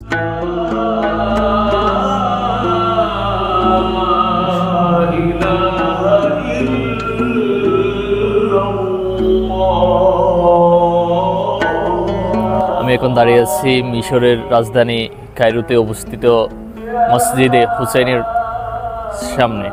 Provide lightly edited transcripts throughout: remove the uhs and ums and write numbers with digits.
আমি এখন দাঁড়িয়ে আছি মিশরের রাজধানী কায়রোতে অবস্থিত মসজিদে হুসাইনের সামনে।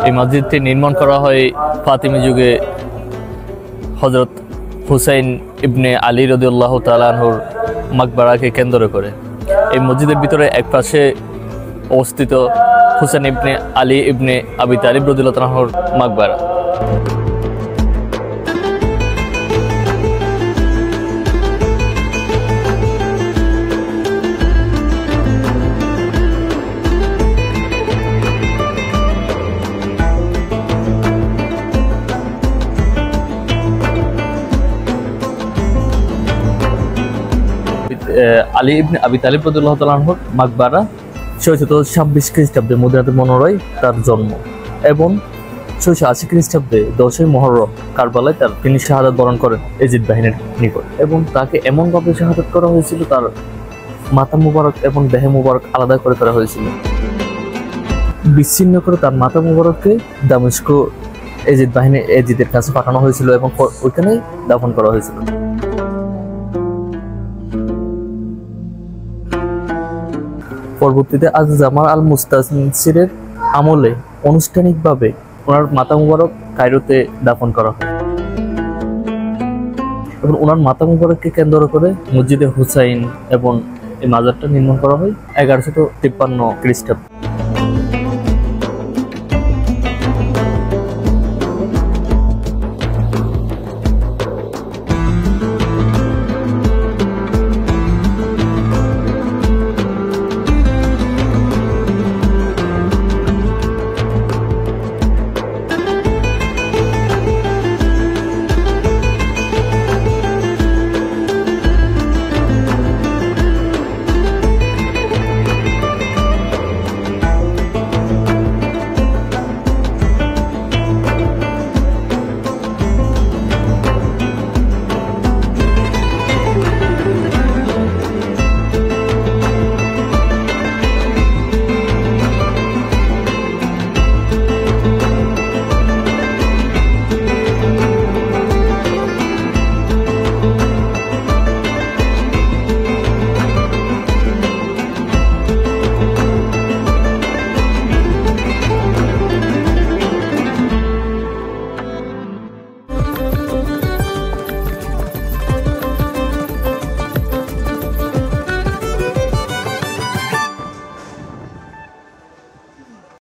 এই মসজিদটি নির্মাণ করা হয় ফাতিমি যুগে হযরত হুসাইন ইবনে আলী রাদিয়াল্লাহু তাআলা আনহুর মাকবারাকে কেন্দ্র করে। এই মসজিদের ভিতরে এক পাশে অবস্থিত হুসাইন ইবনে আলী ইবনে আবি তালিব রাদিয়াল্লাহু তাআলা আনহুর মাকবারা। আলী ইবনে আবি তালিব রাদিয়াল্লাহু তাআলা আনহুর মাকবারা 626 খ্রিস্টাব্দে মদিনাতুল মুনাওয়ারায় তার জন্ম এবং 680 খ্রিস্টাব্দে 10ই মুহররম কারবালায় তিনি শাহাদাত বরণ করেন এজিদ বাহিনীর নিকট। এবং তাকে এমনভাবে শাহাদাত করা হয়েছিল, তার মাথা মুবারক এবং দেহ মুবারক আলাদা করে করা হয়েছিল। বিচ্ছিন্ন করে তার মাথা মুবারককে দামেস্ক এজিদের কাছে পাঠানো হয়েছিল এবং ওইখানেই দাফন করা হয়েছিল। পরবর্তীতে আজ-জামাল আল-মুস্তানসিরের আমলে আনুষ্ঠানিকভাবে ওনার মাথা মুবারক কায়রোতে দাফন করা হয় এবং ওনার মাথা মুবারককে কেন্দ্র করে মসজিদে হুসাইন এবং এই মাজারটা নির্মাণ করা হয় 1153 খ্রিস্টাব্দে।